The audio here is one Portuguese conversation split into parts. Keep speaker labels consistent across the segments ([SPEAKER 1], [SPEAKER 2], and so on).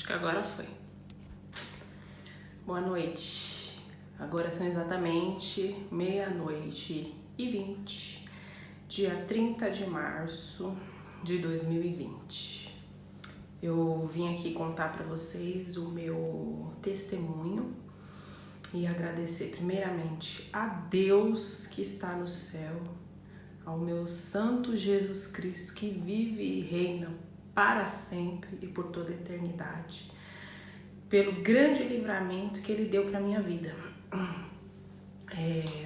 [SPEAKER 1] Acho que agora foi. Boa noite. Agora são exatamente 00:20, dia 30 de março de 2020. Eu vim aqui contar para vocês o meu testemunho e agradecer primeiramente a Deus que está no céu, ao meu santo Jesus Cristo que vive e reina para sempre e por toda a eternidade, pelo grande livramento que Ele deu para minha vida.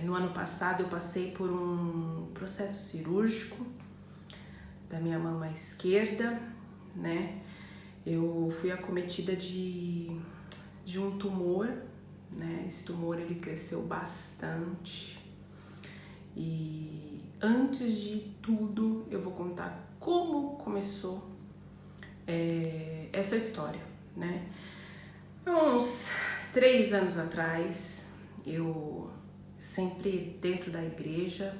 [SPEAKER 1] No ano passado eu passei por um processo cirúrgico da minha mama esquerda, né? Eu fui acometida de um tumor, né? Esse tumor ele cresceu bastante e antes de tudo eu vou contar como começou essa história, né? Há uns 3 anos atrás, eu sempre dentro da igreja,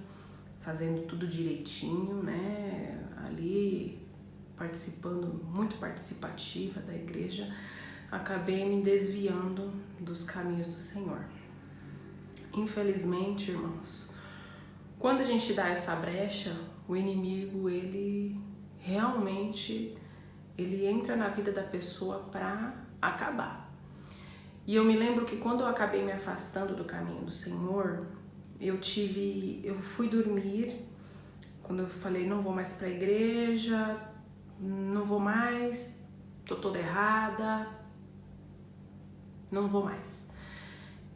[SPEAKER 1] fazendo tudo direitinho, né? Ali participando, muito participativa da igreja, acabei me desviando dos caminhos do Senhor. Infelizmente, irmãos, quando a gente dá essa brecha, o inimigo, ele realmente entra na vida da pessoa para acabar. E eu me lembro que quando eu acabei me afastando do caminho do Senhor, eu fui dormir, quando eu falei, não vou mais para a igreja, não vou mais, tô toda errada, não vou mais.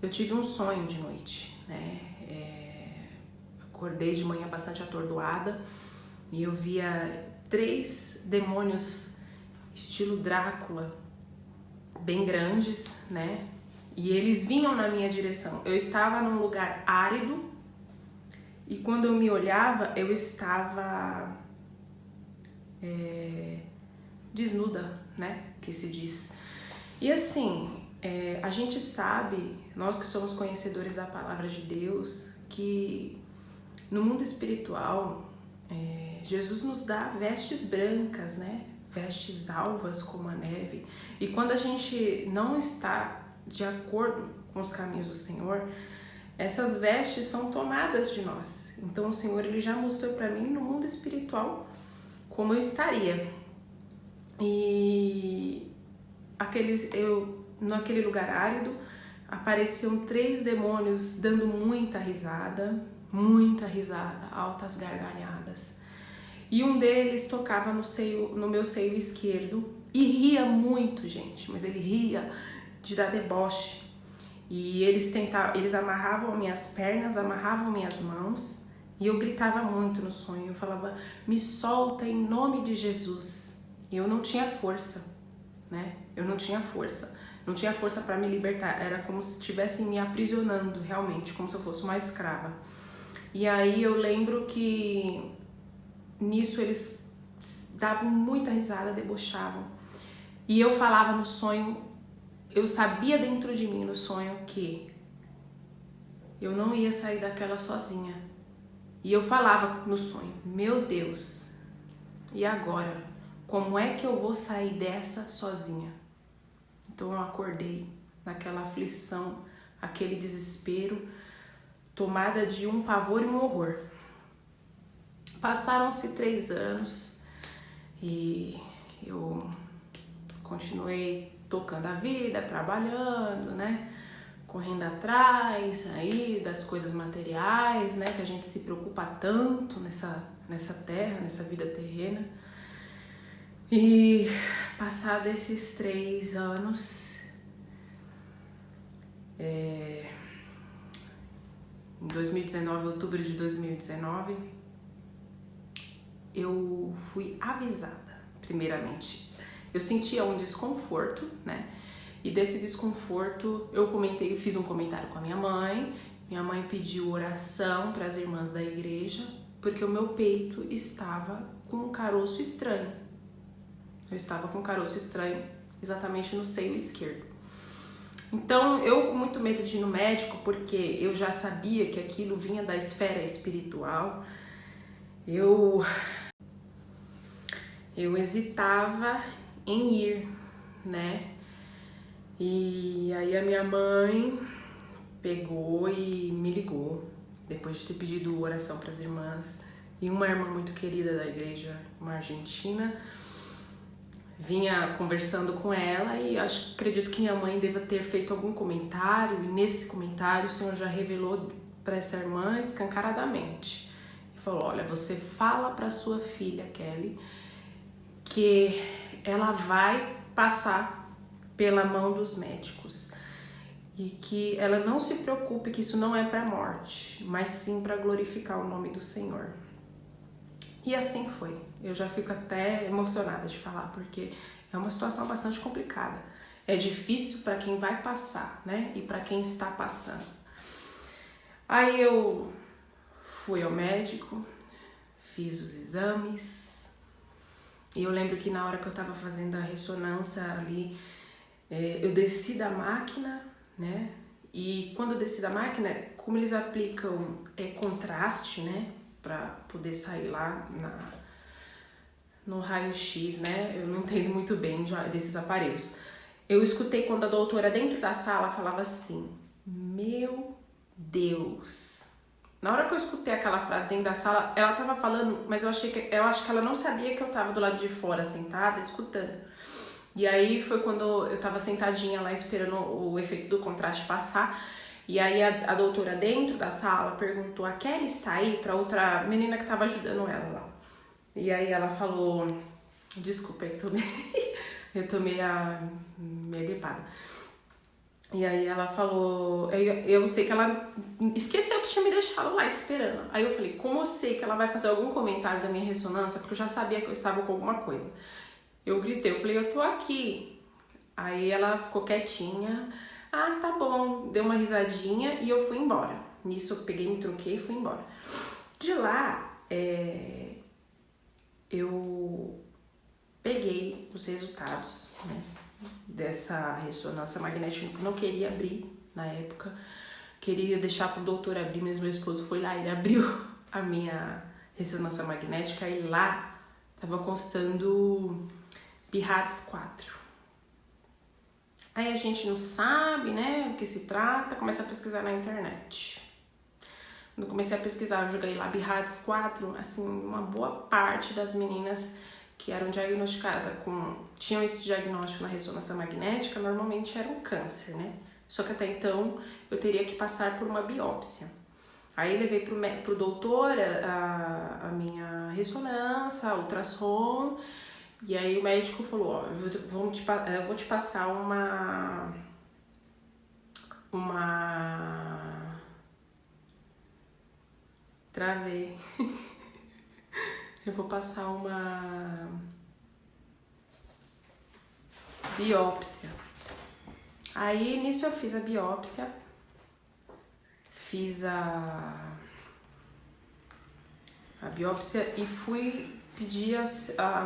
[SPEAKER 1] Eu tive um sonho de noite, né? Acordei de manhã bastante atordoada e eu via 3 demônios estilo Drácula, bem grandes, né? E eles vinham na minha direção. Eu estava num lugar árido e quando eu me olhava, eu estava desnuda, né? Que se diz. E assim, a gente sabe, nós que somos conhecedores da palavra de Deus, que no mundo espiritual, Jesus nos dá vestes brancas, né? Vestes alvas como a neve. E quando a gente não está de acordo com os caminhos do Senhor, essas vestes são tomadas de nós. Então o Senhor ele já mostrou para mim no mundo espiritual como eu estaria. E naquele lugar árido apareciam 3 demônios dando muita risada, altas gargalhadas. E um deles tocava no meu seio esquerdo e ria muito, gente, mas ele ria de dar deboche. E eles amarravam minhas pernas, amarravam minhas mãos e eu gritava muito no sonho. Eu falava, me solta em nome de Jesus. E eu não tinha força, né? Não tinha força para me libertar. Era como se estivessem me aprisionando realmente, como se eu fosse uma escrava. E aí eu lembro que nisso eles davam muita risada, debochavam. E eu falava no sonho, eu sabia dentro de mim no sonho que eu não ia sair daquela sozinha. E eu falava no sonho, meu Deus, e agora? Como é que eu vou sair dessa sozinha? Então eu acordei naquela aflição, aquele desespero, tomada de um pavor e um horror. Passaram-se 3 anos e eu continuei tocando a vida, trabalhando, né? Correndo atrás aí das coisas materiais, né? Que a gente se preocupa tanto nessa terra, nessa vida terrena. E passado esses 3 anos, em 2019, outubro de 2019, eu fui avisada, primeiramente. Eu sentia um desconforto, né? E desse desconforto eu fiz um comentário com a minha mãe. Minha mãe pediu oração para as irmãs da igreja, porque o meu peito estava com um caroço estranho. Eu estava com um caroço estranho exatamente no seio esquerdo. Então eu com muito medo de ir no médico, porque eu já sabia que aquilo vinha da esfera espiritual, eu hesitava em ir, né? E aí a minha mãe pegou e me ligou, depois de ter pedido oração para as irmãs. E uma irmã muito querida da igreja, uma argentina, vinha conversando com ela e acredito que minha mãe deva ter feito algum comentário, e nesse comentário o Senhor já revelou para essa irmã escancaradamente. E falou: olha, você fala para sua filha, Kelly, que ela vai passar pela mão dos médicos e que ela não se preocupe, que isso não é para a morte, mas sim para glorificar o nome do Senhor. E assim foi. Eu já fico até emocionada de falar, porque é uma situação bastante complicada. É difícil para quem vai passar, né? E para quem está passando. Aí eu fui ao médico, fiz os exames, e eu lembro que na hora que eu estava fazendo a ressonância ali, eu desci da máquina, né? E quando eu desci da máquina, como eles aplicam contraste, né? Pra poder sair lá no raio-x, né? Eu não entendo muito bem desses aparelhos. Eu escutei quando a doutora dentro da sala falava assim: meu Deus. Na hora que eu escutei aquela frase dentro da sala, ela tava falando, mas eu acho que ela não sabia que eu tava do lado de fora, sentada, escutando. E aí foi quando eu tava sentadinha lá esperando o efeito do contraste passar. E aí a doutora dentro da sala perguntou: a Kelly está aí? Pra outra menina que tava ajudando ela lá. E aí ela falou: desculpa, eu tô meio gripada. E aí ela falou, eu sei que ela esqueceu que tinha me deixado lá esperando. Aí eu falei: como eu sei que ela vai fazer algum comentário da minha ressonância, porque eu já sabia que eu estava com alguma coisa. Eu gritei, eu falei: eu tô aqui. Aí ela ficou quietinha. Ah, tá bom. Deu uma risadinha e eu fui embora. Nisso eu peguei, me troquei e fui embora. De lá, eu peguei os resultados, né, dessa ressonância magnética. Não queria abrir na época. Queria deixar pro doutor abrir, mas meu esposo foi lá, ele abriu a minha ressonância magnética e lá tava constando BIRADS 4. Aí a gente não sabe, né, o que se trata, começa a pesquisar na internet. Quando comecei a pesquisar, eu joguei lá BIRADS 4, assim, uma boa parte das meninas que eram diagnosticadas tinham esse diagnóstico na ressonância magnética, normalmente era um câncer, né? Só que até então eu teria que passar por uma biópsia. Aí levei pro doutor a minha ressonância, ultrassom. E aí o médico falou: ó, eu vou te passar Travei. Eu vou passar uma biópsia. Aí nisso eu fiz a biópsia, e fui pedir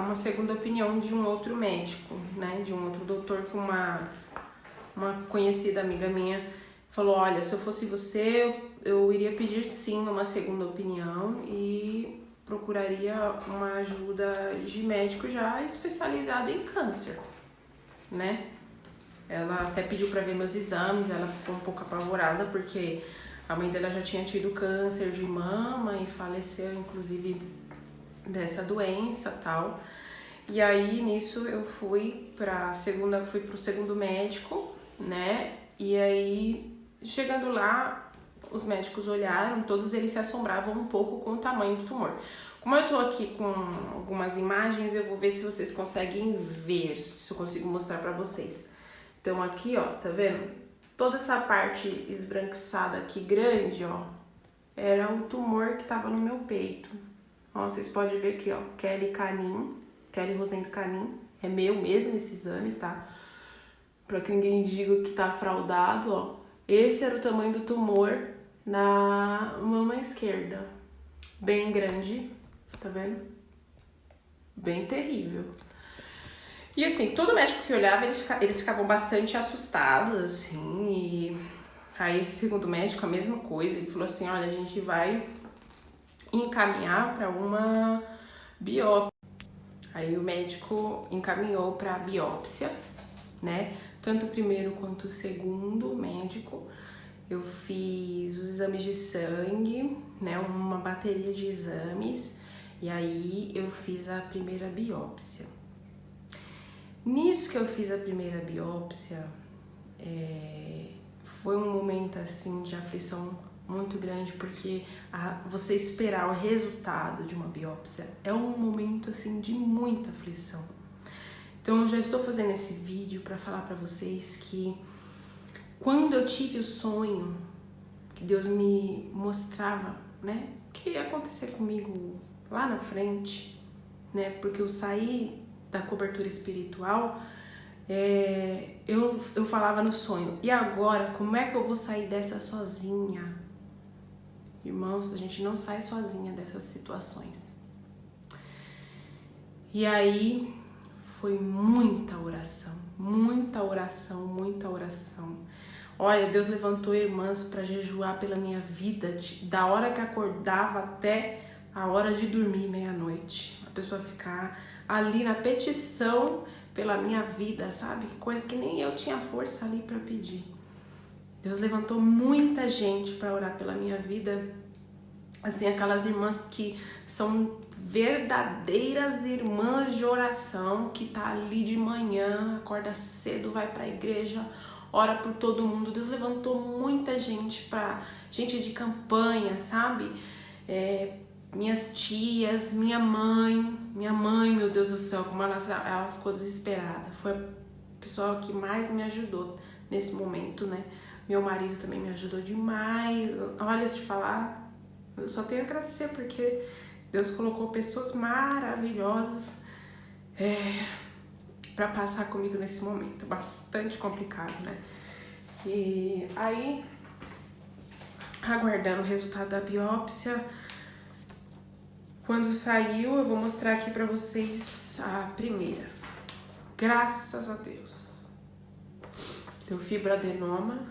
[SPEAKER 1] uma segunda opinião de um outro médico, né, de um outro doutor, que uma conhecida amiga minha falou: olha, se eu fosse você, eu iria pedir sim uma segunda opinião e procuraria uma ajuda de médico já especializado em câncer, né? Ela até pediu para ver meus exames, ela ficou um pouco apavorada porque a mãe dela já tinha tido câncer de mama e faleceu, inclusive, dessa doença e tal. E aí, nisso, eu fui pro segundo médico, né? E aí, chegando lá, os médicos olharam, todos eles se assombravam um pouco com o tamanho do tumor. Como eu tô aqui com algumas imagens, eu vou ver se vocês conseguem ver, se eu consigo mostrar pra vocês. Então aqui, ó, tá vendo? Toda essa parte esbranquiçada aqui, grande, ó, era o tumor que tava no meu peito. Ó, vocês podem ver aqui, ó, Kelly Rosendo Canin, é meu mesmo esse exame, tá? Pra que ninguém diga que tá fraudado, ó. Esse era o tamanho do tumor na mama esquerda. Bem grande, tá vendo? Bem terrível. E assim, todo médico que olhava, eles ficavam bastante assustados, assim, e aí esse segundo médico, a mesma coisa, ele falou assim: olha, a gente vai encaminhar para uma biópsia. Aí o médico encaminhou para biópsia né? Tanto o primeiro quanto o segundo médico. Eu fiz os exames de sangue, né? Uma bateria de exames. E aí eu fiz a primeira biópsia. Nisso que eu fiz a primeira biópsia, foi um momento assim de aflição muito grande, porque você esperar o resultado de uma biópsia é um momento assim de muita aflição. Então eu já estou fazendo esse vídeo para falar para vocês que quando eu tive o sonho que Deus me mostrava, né, o que ia acontecer comigo lá na frente, né, porque eu saí da cobertura espiritual, eu falava no sonho, e agora, como é que eu vou sair dessa sozinha? Irmãos, a gente não sai sozinha dessas situações. E aí foi muita oração, muita oração, muita oração. Olha, Deus levantou irmãs para jejuar pela minha vida, da hora que acordava até a hora de dormir, meia-noite. A pessoa ficar ali na petição pela minha vida, sabe? Coisa que nem eu tinha força ali para pedir. Deus levantou muita gente para orar pela minha vida. Assim, aquelas irmãs que são verdadeiras irmãs de oração, que tá ali de manhã, acorda cedo, vai para a igreja, ora por todo mundo. Deus levantou muita gente para gente de campanha, sabe? Minhas tias, minha mãe, meu Deus do céu, como ela ficou desesperada. Foi a pessoa que mais me ajudou nesse momento, né? Meu marido também me ajudou demais. Olha, se te falar, eu só tenho a agradecer, porque Deus colocou pessoas maravilhosas para passar comigo nesse momento, bastante complicado, né? E aí, aguardando o resultado da biópsia, quando saiu, eu vou mostrar aqui pra vocês a primeira. Graças a Deus. Deu fibroadenoma.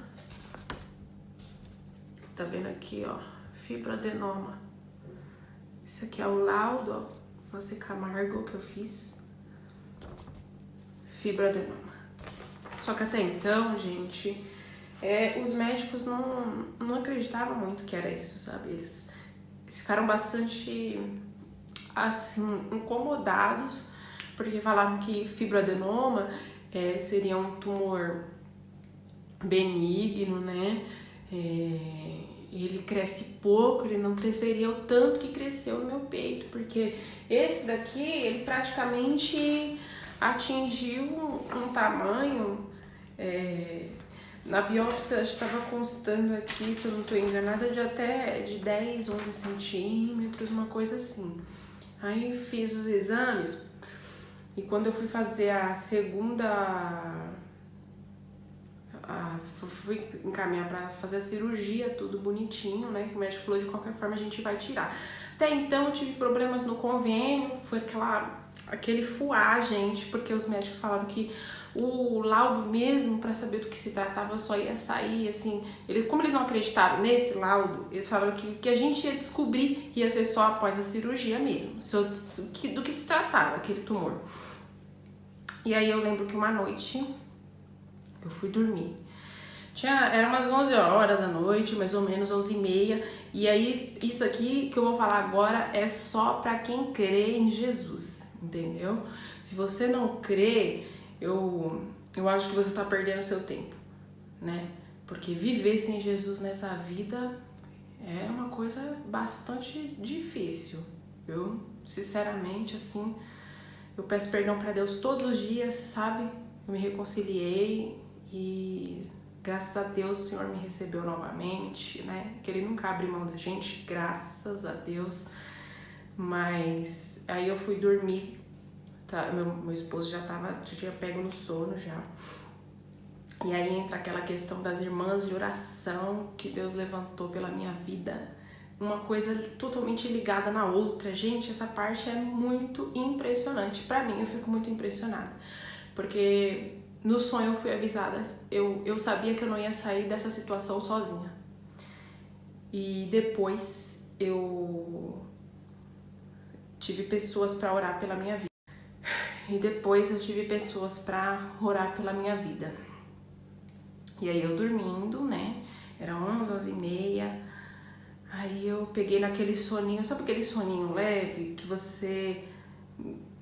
[SPEAKER 1] Tá vendo aqui, ó? Fibroadenoma. Esse aqui é o laudo, ó. Nossa, Camargo que eu fiz. Fibroadenoma. Só que até então, gente, os médicos não acreditavam muito que era isso, sabe? Eles ficaram bastante, assim, incomodados, porque falaram que fibroadenoma seria um tumor benigno, né? Ele cresce pouco, ele não cresceria o tanto que cresceu no meu peito, porque esse daqui, ele praticamente atingiu um tamanho, na biópsia estava constando aqui, se eu não estou enganada, de 10, 11 centímetros, uma coisa assim. Aí fiz os exames e quando eu fui fazer a segunda, fui encaminhar para fazer a cirurgia, tudo bonitinho, né? Que o médico falou, de qualquer forma a gente vai tirar. Até então eu tive problemas no convênio, foi aquele fuá, gente, porque os médicos falaram que o laudo mesmo, para saber do que se tratava, só ia sair, assim, como eles não acreditaram nesse laudo, eles falaram que o que a gente ia descobrir ia ser só após a cirurgia mesmo, do que se tratava aquele tumor. E aí eu lembro que uma noite eu fui dormir. Era umas 11 horas da noite, mais ou menos 11h30, e aí isso aqui que eu vou falar agora é só para quem crê em Jesus, entendeu? Se você não crê, eu acho que você está perdendo o seu tempo, né? Porque viver sem Jesus nessa vida é uma coisa bastante difícil. Eu, sinceramente, assim, eu peço perdão para Deus todos os dias, sabe? Eu me reconciliei e graças a Deus o Senhor me recebeu novamente, né? Que Ele nunca abre mão da gente, graças a Deus. Mas aí eu fui dormir. Meu esposo já tinha pego no sono já. E aí entra aquela questão das irmãs de oração que Deus levantou pela minha vida. Uma coisa totalmente ligada na outra. Gente, essa parte é muito impressionante. Pra mim, eu fico muito impressionada. Porque no sonho eu fui avisada. Eu sabia que eu não ia sair dessa situação sozinha. E depois eu tive pessoas pra orar pela minha vida. E depois eu tive pessoas para orar pela minha vida. E aí eu dormindo, né? Era 11, 11h30. Aí eu peguei naquele soninho, sabe aquele soninho leve que você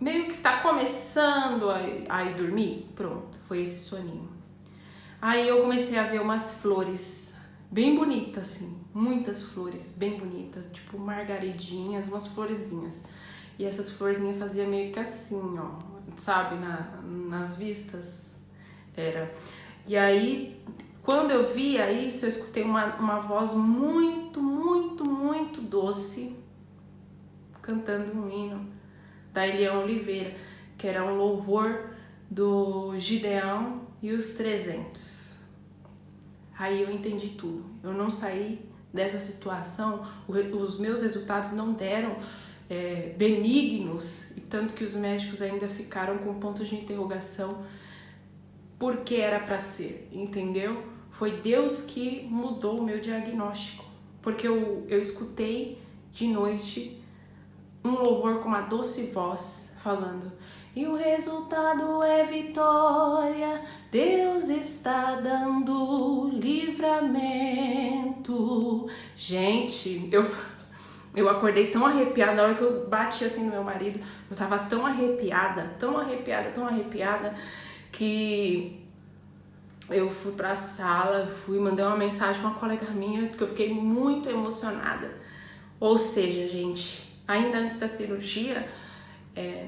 [SPEAKER 1] meio que tá começando a ir dormir? Pronto, foi esse soninho. Aí eu comecei a ver umas flores bem bonitas, assim, muitas flores bem bonitas, tipo margaridinhas, umas florezinhas. E essas florzinhas faziam meio que assim, ó, sabe, nas vistas, era. E aí, quando eu via isso, eu escutei uma voz muito, muito, muito doce, cantando um hino da Eliane Oliveira, que era um louvor do Gideão e os 300. Aí eu entendi tudo. Eu não saí dessa situação, os meus resultados não deram benignos, e tanto que os médicos ainda ficaram com pontos de interrogação porque era para ser, entendeu? Foi Deus que mudou o meu diagnóstico, porque eu escutei de noite um louvor com uma doce voz falando: e o resultado é vitória, Deus está dando livramento. Gente, eu acordei tão arrepiada, na hora que eu bati assim no meu marido, eu tava tão arrepiada, que eu fui pra sala, mandei uma mensagem pra uma colega minha, porque eu fiquei muito emocionada. Ou seja, gente, ainda antes da cirurgia,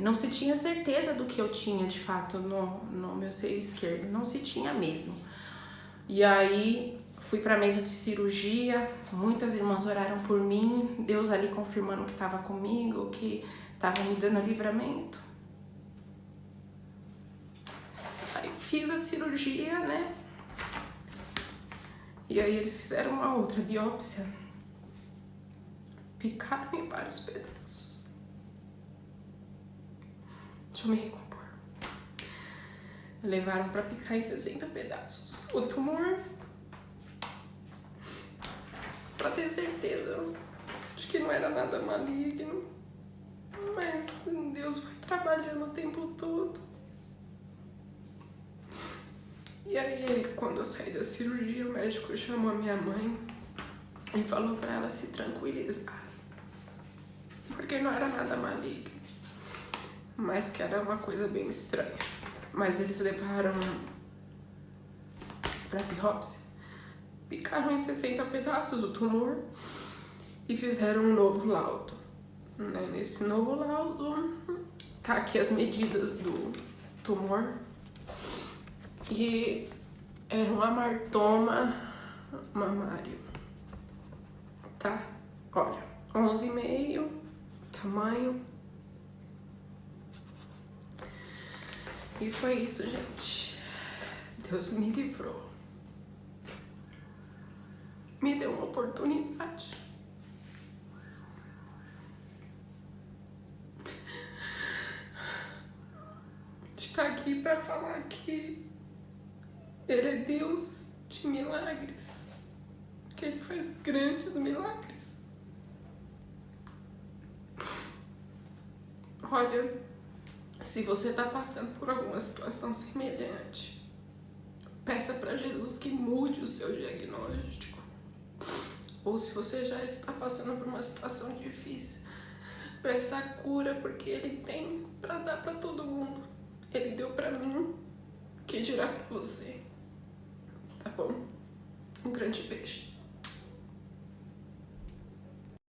[SPEAKER 1] não se tinha certeza do que eu tinha de fato no meu seio esquerdo, não se tinha mesmo. E aí fui pra mesa de cirurgia, muitas irmãs oraram por mim, Deus ali confirmando que estava comigo, que estava me dando livramento. Aí fiz a cirurgia, né? E aí eles fizeram uma outra biópsia, picaram em vários pedaços. Deixa eu me recompor. Levaram pra picar em 60 pedaços o tumor, pra ter certeza de que não era nada maligno, mas Deus foi trabalhando o tempo todo. E aí, quando eu saí da cirurgia, o médico chamou a minha mãe e falou pra ela se tranquilizar, porque não era nada maligno, mas que era uma coisa bem estranha. Mas eles levaram pra biópsia, picaram em 60 pedaços o tumor e fizeram um novo laudo. Nesse novo laudo, tá aqui as medidas do tumor. E era um amartoma mamário, tá? Olha, 11,5 tamanho. E foi isso, gente. Deus me livrou. Me deu uma oportunidade. De estar aqui para falar que Ele é Deus de milagres, que Ele faz grandes milagres. Olha, se você está passando por alguma situação semelhante, peça para Jesus que mude o seu diagnóstico. Ou se você já está passando por uma situação difícil, peça a cura, porque Ele tem para dar para todo mundo. Ele deu para mim, que dirá para você. Tá bom? Um grande beijo.